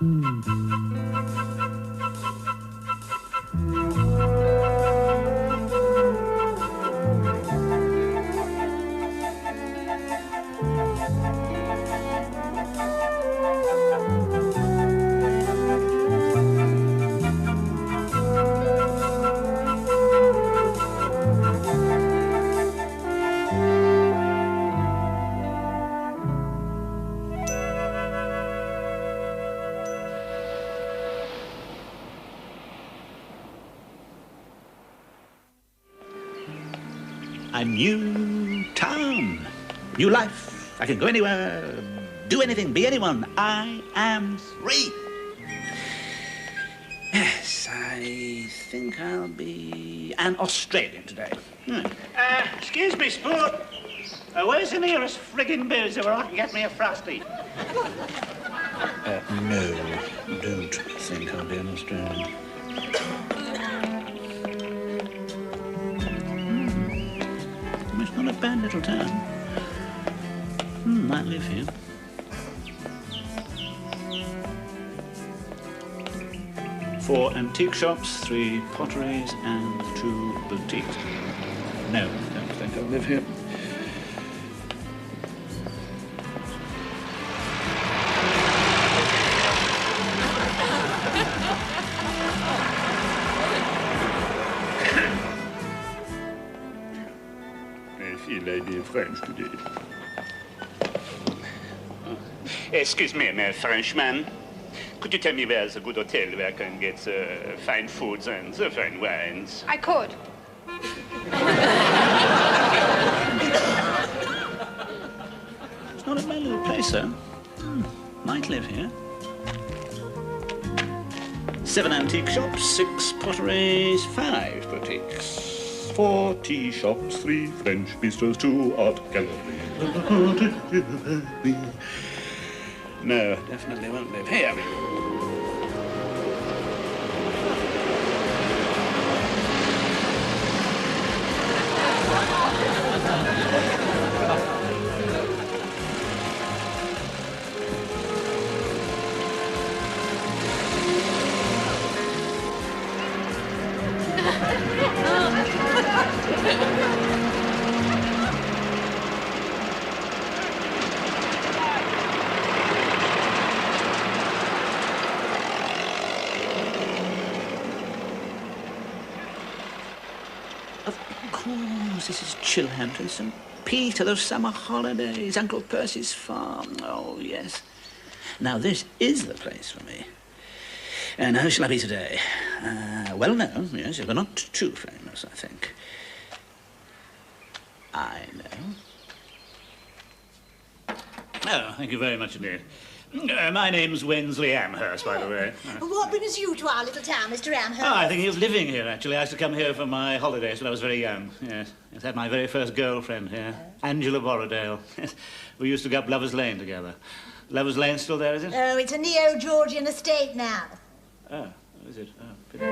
A new town, new life. I can go anywhere, do anything, be anyone. I am free. Yes, I think I'll be an Australian today. Excuse me, sport. Where's the nearest friggin' boozer where I can get me a frosty? No, don't think I'll be an Australian. It's not a bad little town. Might live here. Four antique shops, 3 potteries, and 2 boutiques. No, don't think I'll live here. Lady French today. Excuse me, Frenchman. Could you tell me where's a good hotel where I can get fine foods and fine wines? I could. It's not a bad little place, though. Might live here. 7 antique shops, 6 potteries, 5 boutiques. 4 tea shops, 3 French bistros, 2 art galleries. No, definitely won't live here. This is Chilhampton, St. Peter, those summer holidays, Uncle Percy's farm. Oh, yes. Now, this is the place for me. And how shall I be today? Well known, yes, but not too famous, I think. I know. Oh, thank you very much indeed. My name's Wensley Amherst, by the way. What brings you to our little town, Mr. Amherst? Oh, I think he was living here, actually. I used to come here for my holidays when I was very young, yes. I had my very first girlfriend here, Angela Borrowdale. We used to go up Lover's Lane together. Lover's Lane still there, is it? Oh, it's a neo-Georgian estate now. Oh, is it? Oh, pity.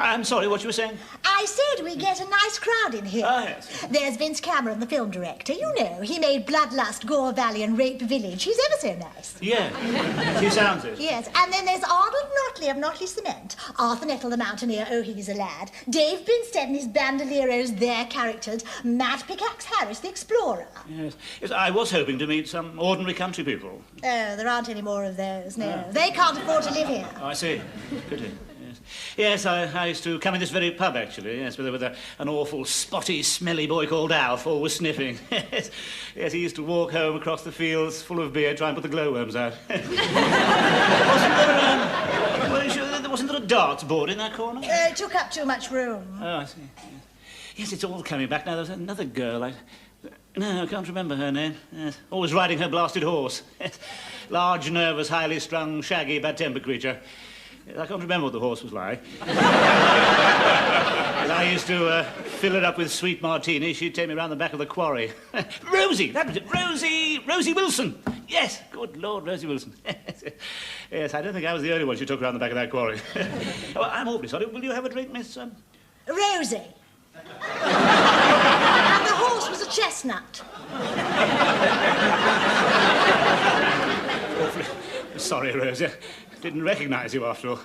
I'm sorry, what you were saying? I said we get a nice crowd in here. Oh, yes. There's Vince Cameron, the film director. You know, he made Bloodlust, Gore Valley and Rape Village. He's ever so nice. Yeah, he sounds it. Yes, and then there's Arnold Notley of Notley Cement, Arthur Nettle the Mountaineer, oh, he's a lad, Dave Binstead and his Bandoleros, their characters, Matt Pickaxe Harris, the explorer. Yes. Yes, I was hoping to meet some ordinary country people. Oh, there aren't any more of those, no. They can't afford to live here. Oh, I see. Pity. Yes, I used to come in this very pub, actually, yes, with an awful, spotty, smelly boy called Alf, always sniffing. Yes, he used to walk home across the fields full of beer, try and put the glowworms out. Wasn't there a darts board in that corner? It took up too much room. Oh, I see. Yes, it's all coming back now. There's another girl, No, I can't remember her name. Yes. Always riding her blasted horse. Large, nervous, highly strung, shaggy, bad-tempered creature. I can't remember what the horse was like. I used to fill it up with sweet martini. She'd take me round the back of the quarry. Rosie, that was it. Rosie Wilson. Yes, good Lord, Rosie Wilson. Yes, I don't think I was the only one she took round the back of that quarry. Well, I'm awfully sorry. Will you have a drink, Miss... Rosie. And the horse was a chestnut. Awfully sorry, Rosa. Didn't recognise you after all.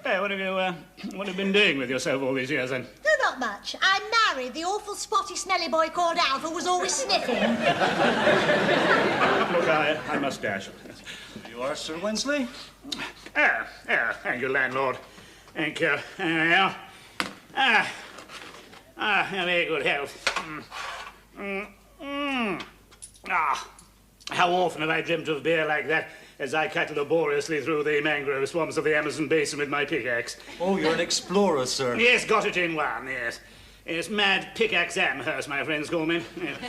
Hey, what have you been doing with yourself all these years, then? No, not much. I married the awful spotty, smelly boy called Alf who was always sniffing. Look, I must dash. You are, Sir Wensley? Thank you, landlord. Thank you. Very good health. How often have I dreamt of beer like that as I cut laboriously through the mangrove swamps of the Amazon basin with my pickaxe. Oh, you're an explorer, sir. Yes, got it in one, yes. Yes, Mad Pickaxe Amherst, my friends call me. Yes.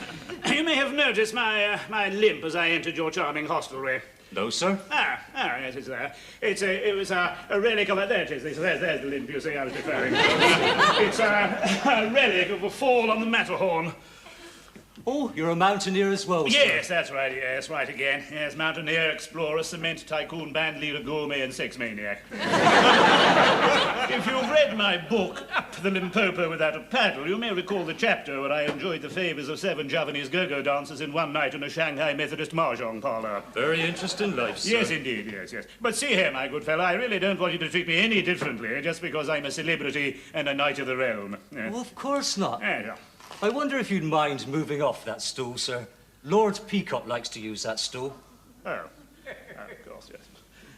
You may have noticed my limp as I entered your charming hostelry. No, sir. Yes, it's there. It was a relic of a... There it is. There's the limp you see I was referring to. It's a relic of a fall on the Matterhorn. Oh, you're a mountaineer as well, sir. Yes, that's right, yes, right again. Yes, mountaineer, explorer, cement tycoon, band leader, gourmet, and sex maniac. If you've read my book, Up the Limpopo Without a Paddle, you may recall the chapter where I enjoyed the favours of 7 Javanese go-go dancers in one night in a Shanghai Methodist mahjong parlour. Very interesting life, sir. Yes, indeed, yes. But see here, my good fellow, I really don't want you to treat me any differently just because I'm a celebrity and a knight of the realm. Yes. Well, of course not. Yeah. I wonder if you'd mind moving off that stool, sir. Lord Peacock likes to use that stool. Oh, of course, yes.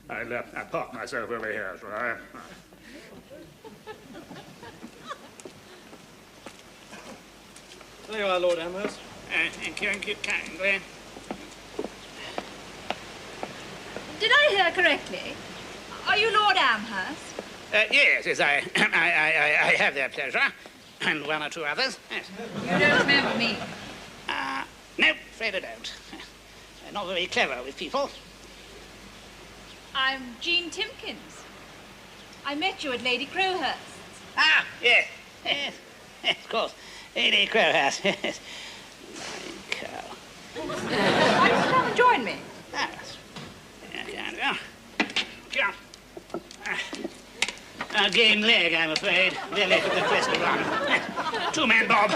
I'll park myself over here, shall I? There you are, Lord Amherst. Thank you kindly. Did I hear correctly? Are you Lord Amherst? Yes, I have that pleasure. And 1 or 2 others, yes. You don't remember me? No, afraid I don't. Not very clever with people. I'm Jean Timkins. I met you at Lady Crowhurst's. Yes, of course. Lady Crowhurst, yes. My cow. Why don't you come and join me? Yes. Come. A game leg, I'm afraid. They're left at the Cresta Run. 2-man bob.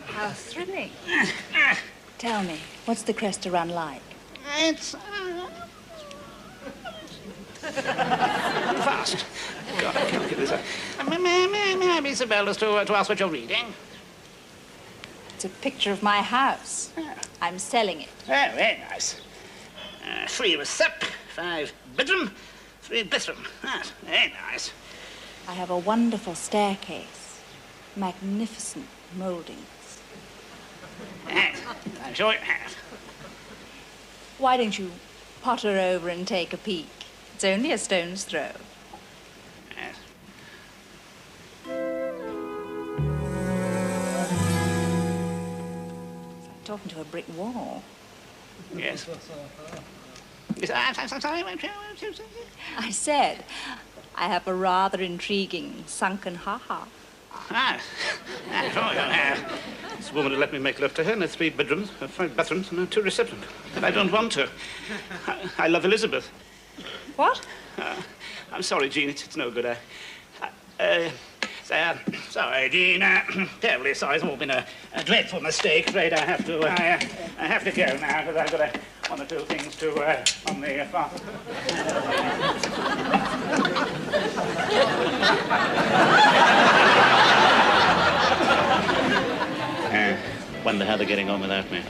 How thrilling. Tell me, what's the Cresta Run like? It's... fast. God, I can't get this up. May I be so bold as to ask what you're reading? It's a picture of my house. I'm selling it. Oh, very nice. 3 recep, 5 bedroom, 3 bathroom. That's very nice. I have a wonderful staircase, magnificent mouldings. Yes, I'm sure you have. Why don't you potter over and take a peek? It's only a stone's throw. Yes. It's like talking to a brick wall. Yes. Yes, I'm sorry. I said, I have a rather intriguing sunken ha-ha. Sure you have. This woman had let me make love to her in 3 bedrooms, 5 bathrooms, and 2 receptions. But I don't want to. I love Elizabeth. What? I'm sorry, Jean, it's no good. Sorry, Jean. Terribly sorry. It's all been a dreadful mistake. Afraid I have to go now because I've got 1 or 2 things to on the farm. Wonder how they're getting on without me.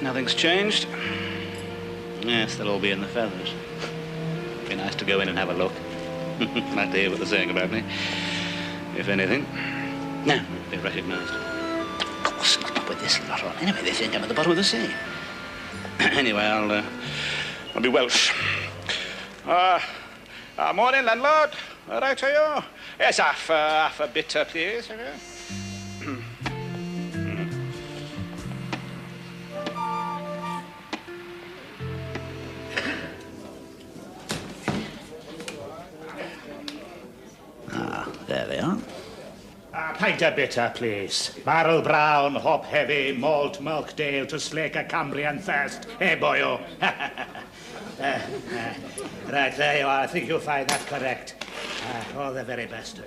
Nothing's changed. Yes, they'll all be in the feathers. Be nice to go in and have a look. Like to hear what they're saying about me. If anything. No, be recognised. Of course, not with this lot on. Anyway, they think I'm at the bottom of the sea. Anyway, I'll be Welsh. Morning, landlord. Right to you. Yes, half a bitter, please. There they are. Pint of bitter, please. Barrel brown, hop heavy, malt, milk dale to slake a Cambrian thirst. Hey, boyo. Right, there you are. I think you'll find that correct. All the very best.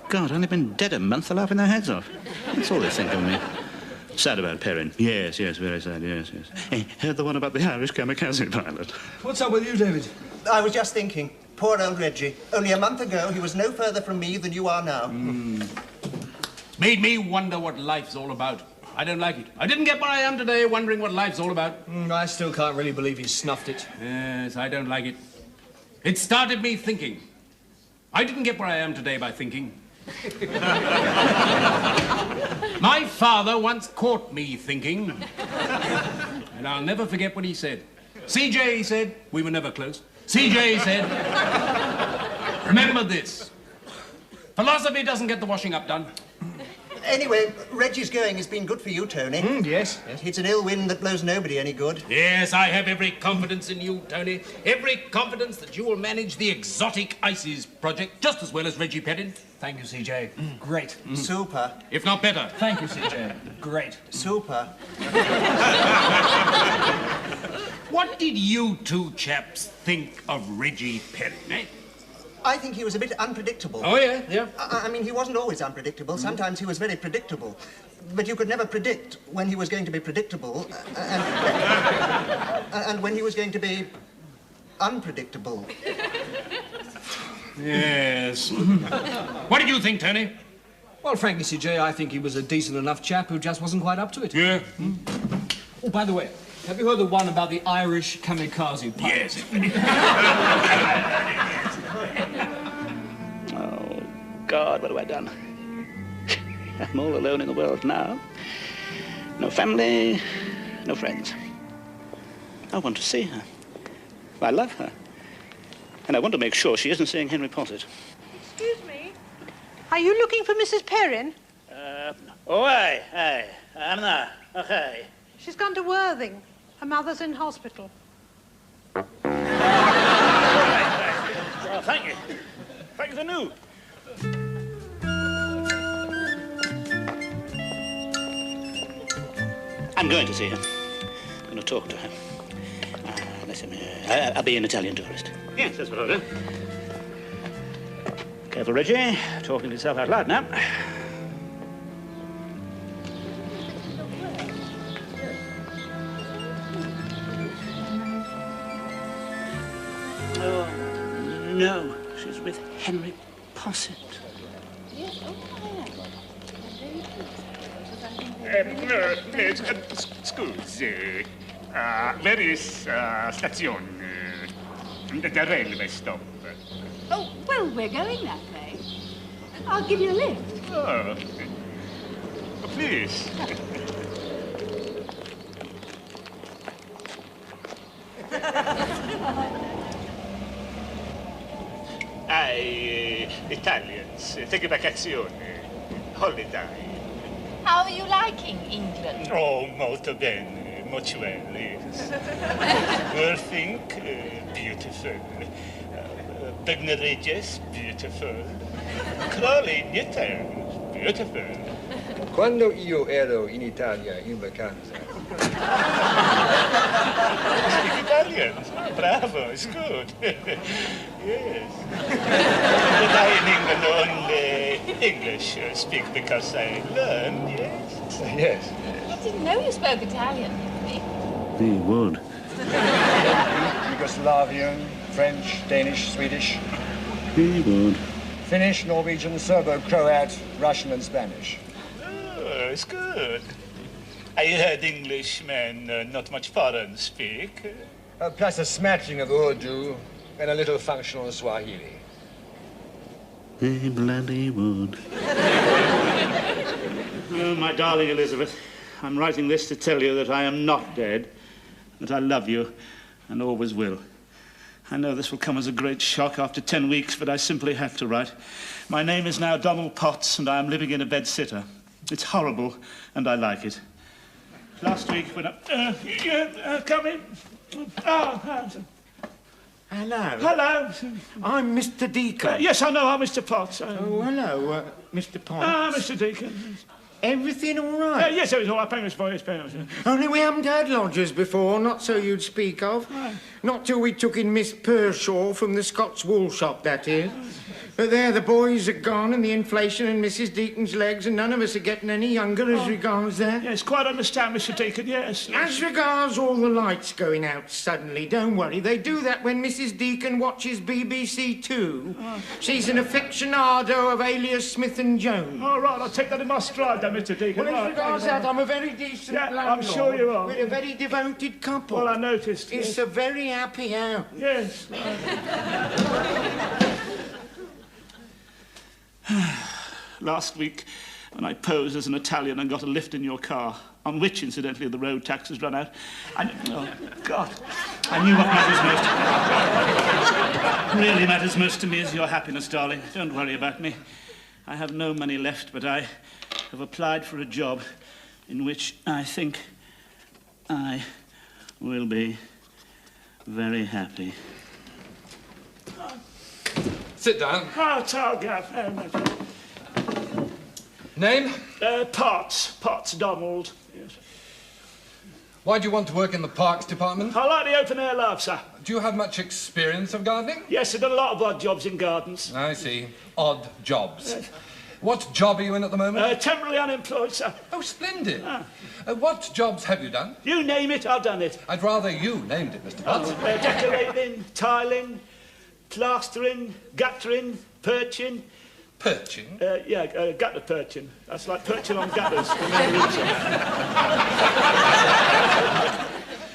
God, only been dead a month, they're laughing their heads off. That's all they think of me. Sad about Perrin. Yes, very sad, yes. Hey, heard the one about the Irish kamikaze pilot? What's up with you, David? I was just thinking, poor old Reggie. Only a month ago, he was no further from me than you are now. Made me wonder what life's all about. I don't like it. I didn't get where I am today wondering what life's all about. I still can't really believe he snuffed it. Yes, I don't like it. It started me thinking. I didn't get where I am today by thinking. My father once caught me thinking. And I'll never forget what he said. CJ, he said, we were never close. CJ, he said, remember this. Philosophy doesn't get the washing up done. Anyway, Reggie's going has been good for you, Tony. Yes. It's an ill wind that blows nobody any good. Yes, I have every confidence in you, Tony. Every confidence that you will manage the Exotic Ices project just as well as Reggie Perrin. Thank you, CJ. Great. Super. If not better. Thank you, CJ. Great. Super. What did you two chaps think of Reggie Perrin, eh? I think he was a bit unpredictable. Oh, yeah. I mean, he wasn't always unpredictable. Sometimes he was very predictable. But you could never predict when he was going to be predictable and when he was going to be unpredictable. Yes. What did you think, Tony? Well, frankly, CJ, I think he was a decent enough chap who just wasn't quite up to it. Yeah. Oh, by the way, have you heard the one about the Irish kamikaze pilot? Yes. Oh, God, what have I done? I'm all alone in the world now. No family, no friends. I want to see her. I love her. And I want to make sure she isn't seeing Henry Posset. Excuse me? Are you looking for Mrs. Perrin? Aye. I'm there. Okay. She's gone to Worthing. Her mother's in hospital. Well, thank you. Thank you for news. I'm going to see her. I'm going to talk to her. Listen, I'll be an Italian tourist. Yes, that's what I'll do. Careful, Reggie. Talking to yourself out loud now. Oh, no. She's with Henry Posset. Scusi, where is station? The railway stop. Oh, well, we're going that way. I'll give you a lift. Oh, please. Italians, take a vacazione, holiday. How are you liking England? Oh, molto bene, much well, yes. Worthing, beautiful. Regis, beautiful. Crawley, Newton, beautiful. Quando io ero in Italia in vacanza. Speak Italian. Bravo, it's good. Yes. But I in England only English speak because I learned, yes. Yes. I didn't know you spoke Italian, Henry. He would. Yugoslavian, French, Danish, Swedish. He would. Finnish, Norwegian, Serbo-Croat, Russian and Spanish. Oh, it's good. I heard Englishmen not much foreign speak. Plus a smattering of Urdu and a little functional Swahili. He bloody would. Oh, my darling Elizabeth, I'm writing this to tell you that I am not dead, that I love you and always will. I know this will come as a great shock after 10 weeks, but I simply have to write. My name is now Donald Potts, and I am living in a bed-sitter. It's horrible, and I like it. Last week when I... come in. Hello. Hello. I'm Mr. Deacon. Yes, I know. I'm Mr. Potts. Oh, hello, Mr. Potts. Mr. Deacon. Everything all right? Yes, it was all right. Payments for his payments. Only we haven't had lodgers before, not so you'd speak of. Right. Not till we took in Miss Pershaw from the Scots wool shop, that is. But there, the boys are gone, and the inflation and Mrs. Deacon's legs, and none of us are getting any younger as regards that. Yes, quite understand, Mr. Deacon, yes. As regards all the lights going out suddenly, don't worry. They do that when Mrs. Deacon watches BBC Two. She's an aficionado of Alias Smith and Jones. All right, I'll take that in my stride then, Mr. Deacon. Well, as regards that, I'm a very decent landlord. I'm sure you are. We're a very devoted couple. Well, I noticed. It's a very happy house. Yes. Last week, when I posed as an Italian and got a lift in your car, on which, incidentally, the road tax has run out, oh, God, I knew what matters most. Really matters most to me is your happiness, darling. Don't worry about me. I have no money left, but I have applied for a job in which I think I will be very happy. Sit down. Oh, Gav. Name? Potts, Donald. Yes. Why do you want to work in the Parks Department? I like the open-air life, sir. Do you have much experience of gardening? Yes, I've done a lot of odd jobs in gardens. I see. Odd jobs. Yes. What job are you in at the moment? Temporarily unemployed, sir. Oh, splendid. What jobs have you done? You name it, I've done it. I'd rather you named it, Mr. Potts. Decorating, tiling, plastering, guttering, perching. Perching? Gutter perching. That's like perching on gutters.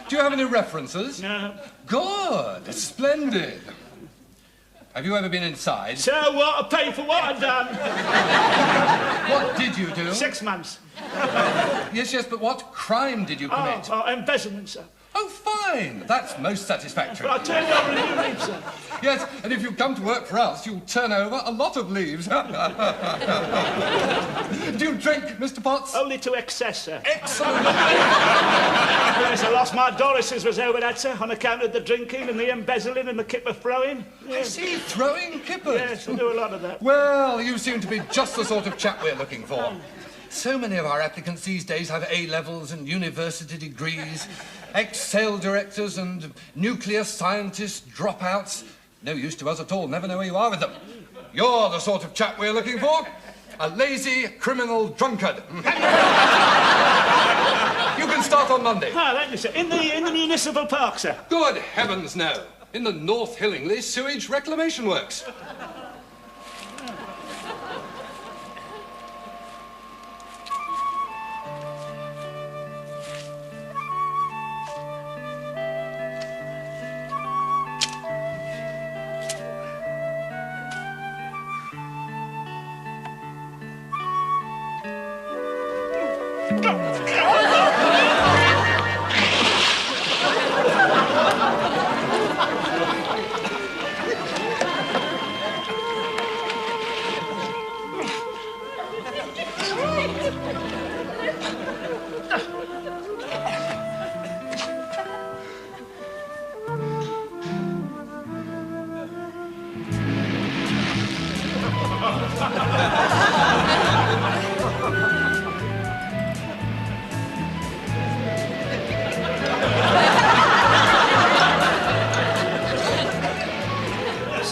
Do you have any references? No. Good. Splendid. Have you ever been inside? So what? I pay for what I've done. What did you do? 6 months. Yes, but what crime did you commit? Embezzlement, sir. Oh, fine. That's most satisfactory. But I turned over a new leaf, sir. Yes, and if you come to work for us, you'll turn over a lot of leaves. Do you drink, Mr. Potts? Only to excess, sir. Excellent. Yes, I lost my Doris's was over that, sir, on account of the drinking and the embezzling and the kipper throwing. Yes. I see, throwing kippers. Yes, I do a lot of that. Well, you seem to be just the sort of chap we're looking for. So many of our applicants these days have A-levels and university degrees, ex-sale directors and nuclear scientists, dropouts. No use to us at all, never know where you are with them. You're the sort of chap we're looking for. A lazy, criminal drunkard. You can start on Monday. Thank you, sir. In the municipal park, sir. Good heavens, no. In the North Hillingly Sewage Reclamation Works.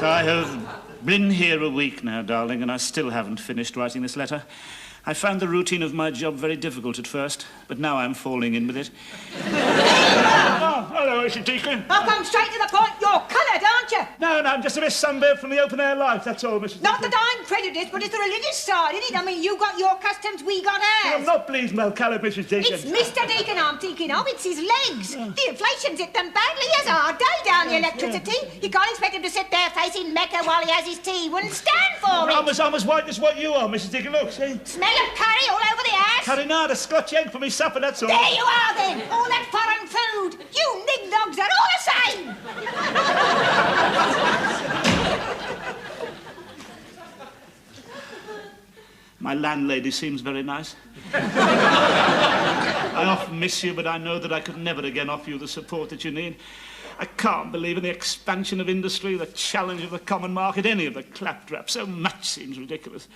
I have been here a week now, darling, and I still haven't finished writing this letter. I found the routine of my job very difficult at first, but now I'm falling in with it. Oh, hello, Mr. Deacon. I'll come straight to the point. You're coloured, aren't you? No, I'm just a bit sunburned from the open-air life, that's all, Mrs. Not that I'm prejudiced, but it's the religious side, isn't it? I mean, you got your customs, we got ours. I'm not pleased, well-coloured, Mrs. Deacon. It's Mr. Deacon I'm thinking of. It's his legs. The inflation's hit them badly. He has a hard day down the electricity. You can't expect him to sit there facing Mecca while he has his tea. Wouldn't stand for it. I'm as white as what you are, Mrs. Deacon. Look, see? Smell of curry all over the house. Carinada, Scotch egg for me supper, that's all. There you are, then. All that foreign food. You nignogs are all the same. My landlady seems very nice. I I often miss you, but I know that I could never again offer you the support that you need. I can't believe in the expansion of industry, the challenge of the common market, any of the claptrap. So much seems ridiculous.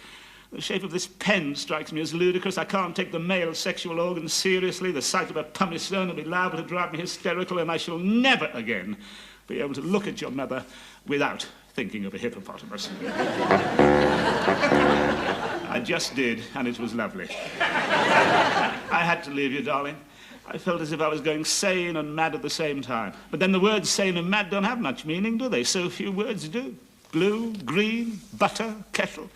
The shape of this pen strikes me as ludicrous. I can't take the male sexual organ seriously. The sight of a pumice stone will be liable to drive me hysterical, and I shall never again be able to look at your mother without thinking of a hippopotamus. I just did, and it was lovely. I had to leave you, darling. I felt as if I was going sane and mad at the same time. But then the words sane and mad don't have much meaning, do they? So few words do. Blue, green, butter, kettle.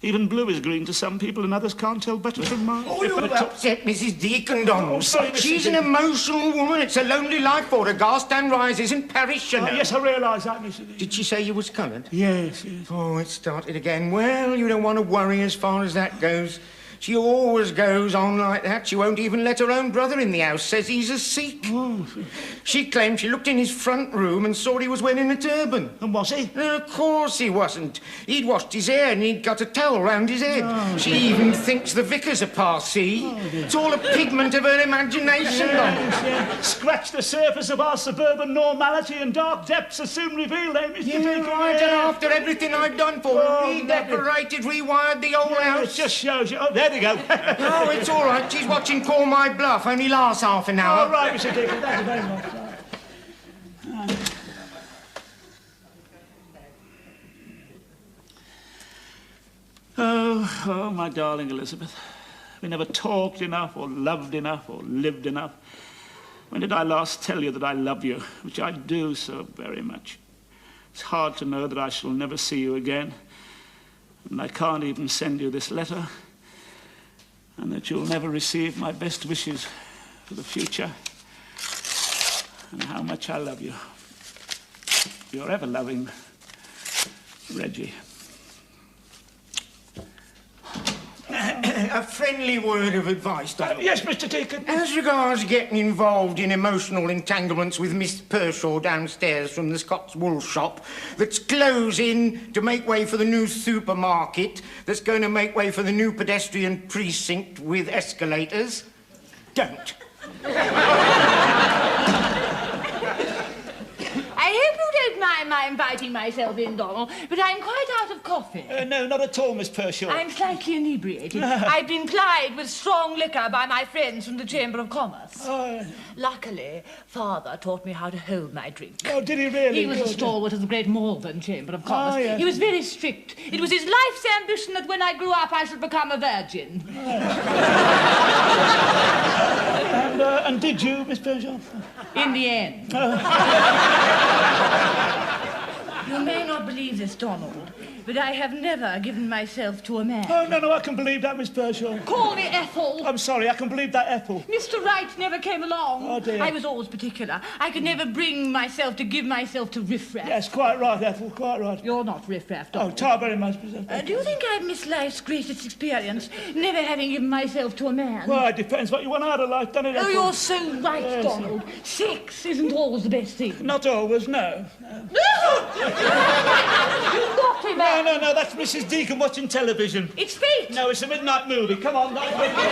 Even blue is green to some people, and others can't tell butter from mine. Oh, you're upset, Mrs. Deacon, Donald. Oh, sorry, She's an emotional woman. It's a lonely life for her. Garstan Rise isn't Paris, you know. Yes, I realise that, Mrs. Deacon. Did she say you was coloured? Yes, yes. Oh, it started again. Well, you don't want to worry as far as that goes. She always goes on like that. She won't even let her own brother in the house. Says he's a Sikh. Oh. She claimed she looked in his front room and saw he was wearing a turban. And was he? Of course he wasn't. He'd washed his hair and he'd got a towel round his head. Oh, she even thinks the vicar's a Parsi. Oh, it's all a pigment of her imagination. Yes. Scratch the surface of our suburban normality and dark depths are soon revealed, eh, Mr. Deacon? Right, and after everything I've done for her, redecorated, rewired the whole house. It just shows you. Oh, there they go. Oh, it's all right. She's watching Call My Bluff. Only lasts half an hour. All right, Mr. Deacon. Thank you very much. Oh, my darling Elizabeth. We never talked enough or loved enough or lived enough. When did I last tell you that I love you, which I do so very much? It's hard to know that I shall never see you again, and I can't even send you this letter, and that you'll never receive my best wishes for the future, and how much I love you. Your ever-loving Reggie. A friendly word of advice, Donald. Yes, Mr. Deacon. As regards getting involved in emotional entanglements with Miss Pershaw downstairs from the Scots wool shop that's closing to make way for the new supermarket that's going to make way for the new pedestrian precinct with escalators, don't. I hope you don't mind my inviting myself in, Donald, but I'm quite out of coffee. No, not at all, Miss Pershaw. I'm slightly inebriated. I've been plied with strong liquor by my friends from the Chamber of Commerce. Oh. Luckily, Father taught me how to hold my drink. Oh, did he really? He was a stalwart of the Great Malvern Chamber of Commerce. Oh, yes. He was very strict. It was his life's ambition that when I grew up I should become a virgin. And did you, Miss Pershaw? In the end. You may not believe this, Donald, but I have never given myself to a man. Oh, no, I can believe that, Miss Pershaw. Call me Ethel. I'm sorry, I can believe that, Ethel. Mr. Wright never came along. Oh, dear. I was always particular. I could never bring myself to give myself to riffraff. Yes, quite right, Ethel, quite right. You're not riffraff, Oh, Donald. tar very much, Miss Ethel. Do you think I've missed life's greatest experience, never having given myself to a man? Well, it depends what you want out of life, doesn't it, Oh, Ethel? you're so right, Yes. Donald. Sex isn't always the best thing. Not always, no. You've got him, man. No, that's Mrs. Deacon watching television. It's fate. No, it's a midnight movie. Come on, night movie.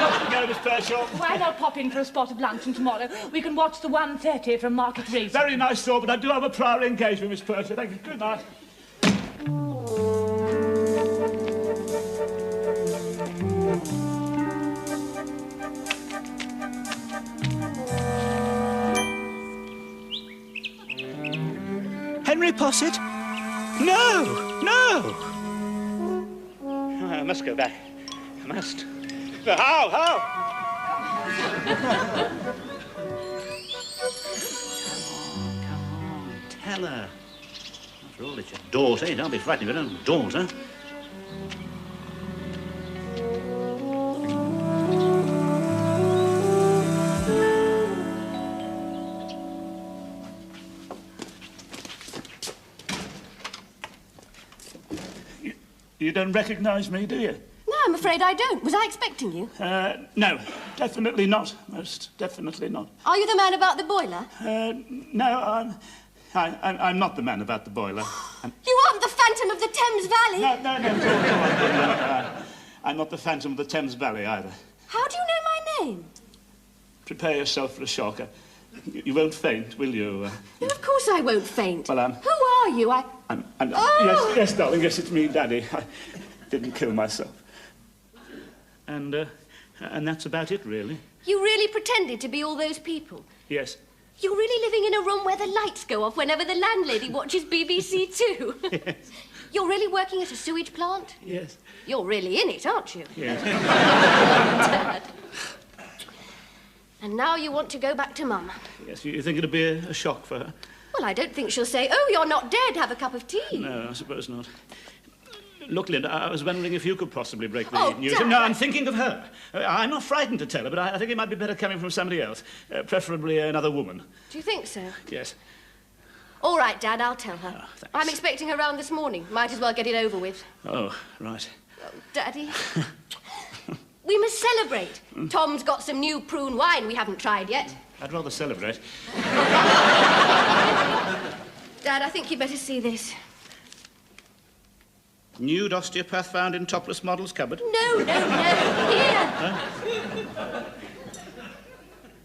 Off you go, Miss Pershaw. Why not pop in for a spot of luncheon tomorrow? We can watch the 1:30 from Market Racing. Very nice thought, but I do have a prior engagement, Miss Pershaw. Thank you. Good night. Henry Posset? No! I must go back. I must. But how? Come on, tell her. After all, it's your daughter. You don't be frightened of your own daughter. You don't recognise me, do you? No, I'm afraid I don't. Was I expecting you? No, definitely not. Most definitely not. Are you the man about the boiler? No, I'm not the man about the boiler. You aren't the Phantom of the Thames Valley? No. I'm not the Phantom of the Thames Valley either. How do you know my name? prepare yourself for a shock. You won't faint, will you? No, of course I won't faint. Well, Who are you? Oh! Yes, darling, yes, it's me, Daddy. I didn't kill myself. And that's about it, really. You really pretended to be all those people? Yes. You're really living in a room where the lights go off whenever the landlady watches BBC Two? Yes. You're really working at a sewage plant? Yes. You're really in it, aren't you? Yes. Dad. And now you want to go back to Mum? Yes, you think it'd be a shock for her? Well, I don't think she'll say, "Oh, you're not dead, have a cup of tea." No, I suppose not. Look, Linda, I was wondering if you could possibly break the Oh, news. Dad. No, I'm thinking of her. I'm not frightened to tell her, but I think it might be better coming from somebody else, preferably another woman. Do you think so? Yes. All right, Dad, I'll tell her. thanks. I'm expecting her round this morning. Might as well get it over with. Oh, right. Oh, Daddy. We must celebrate. Tom's got some new prune wine we haven't tried yet. I'd rather celebrate. Dad, I think you better see this. Nude osteopath found in topless model's cupboard. No, here.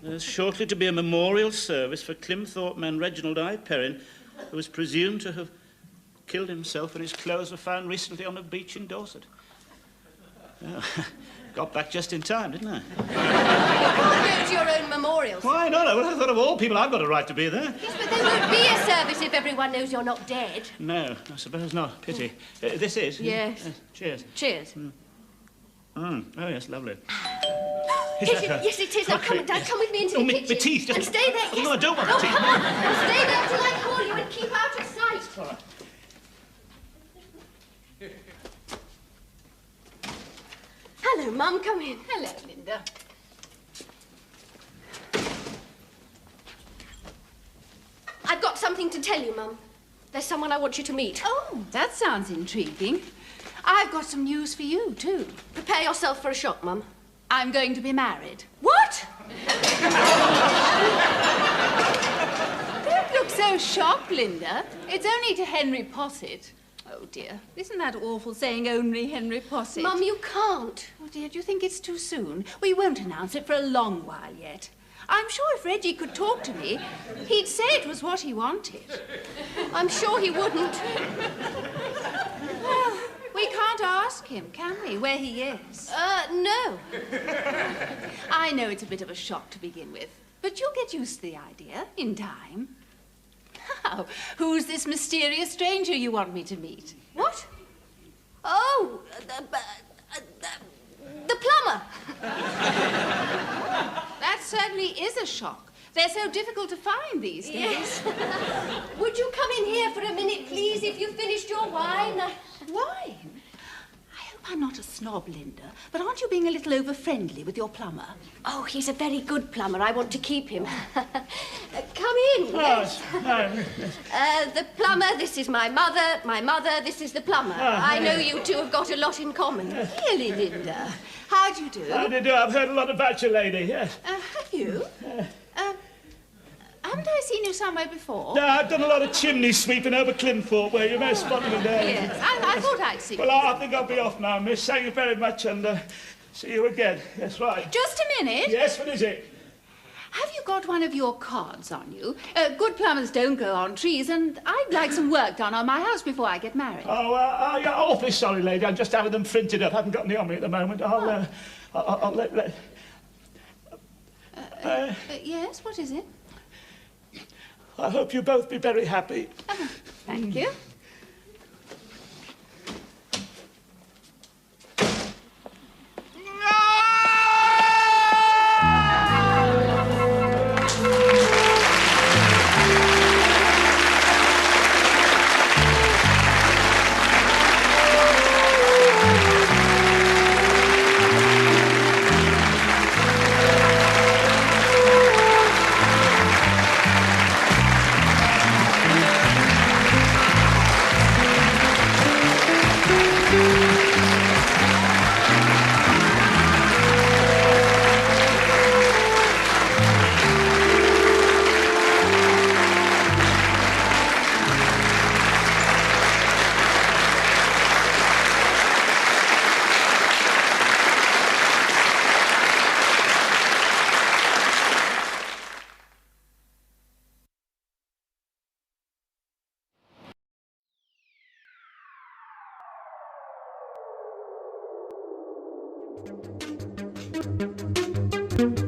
There's shortly to be a memorial service for Climthorpe man Reginald Perrin, who was presumed to have killed himself and his clothes were found recently on a beach in Dorset. Oh, got back just in time, didn't I? You can't go to your own memorials. Why not? I thought of all people, I've got a right to be there. Yes, but there won't be a service if everyone knows you're not dead. No, I suppose not. Pity. This is? Yes. Cheers. Cheers. Oh, yes, lovely. Yes, it is. Now, come on, Dad, come with me into the my kitchen. teeth, just... And stay there. Yes. No, I don't want Oh, my teeth. come on. Stay there till I call you and keep out of sight. Hello, Mum. Come in. Hello, Linda. I've got something to tell you, Mum. There's someone I want you to meet. Oh, that sounds intriguing. I've got some news for you, too. Prepare yourself for a shock, Mum. I'm going to be married. What? Don't look so shocked, Linda. It's only to Henry Posset. Oh, dear. Isn't that awful saying only Henry Posset? Mum, you can't. Oh, dear, do you think it's too soon? We won't announce it for a long while yet. I'm sure if Reggie could talk to me, he'd say it was what he wanted. I'm sure he wouldn't. Well, we can't ask him, can we, where he is? No. I know it's a bit of a shock to begin with, but you'll get used to the idea in time. Now, who's this mysterious stranger you want me to meet? What? Oh, the plumber. That certainly is a shock. They're so difficult to find these days. Yes. Would you come in here for a minute, please, if you've finished your wine? Wine? I hope I'm not a snob, Linda, but aren't you being a little over-friendly with your plumber? Oh, he's a very good plumber. I want to keep him. Come in, yes. The plumber, this is my mother. My mother, this is the plumber. I know you two have got a lot in common. Really, Linda? How do you do? How do you do? I've heard a lot about you, lady, yes. Have you? Haven't I seen you somewhere before? No, I've done a lot of chimney sweeping over Climthorpe, where you may have spotted me there. Yes, I thought I'd seen Well, you. I think I'll be off now, miss. Thank you very much, and see you again. That's right. Just a minute. Yes, what is it? Have you got one of your cards on you? Good plumbers don't go on trees, and I'd like some work done on my house before I get married. Oh, yeah, awfully sorry, lady. I'm just having them printed up. I haven't got any on me at the moment. I'll let... Yes, what is it? I hope you both be very happy. Thank you. you.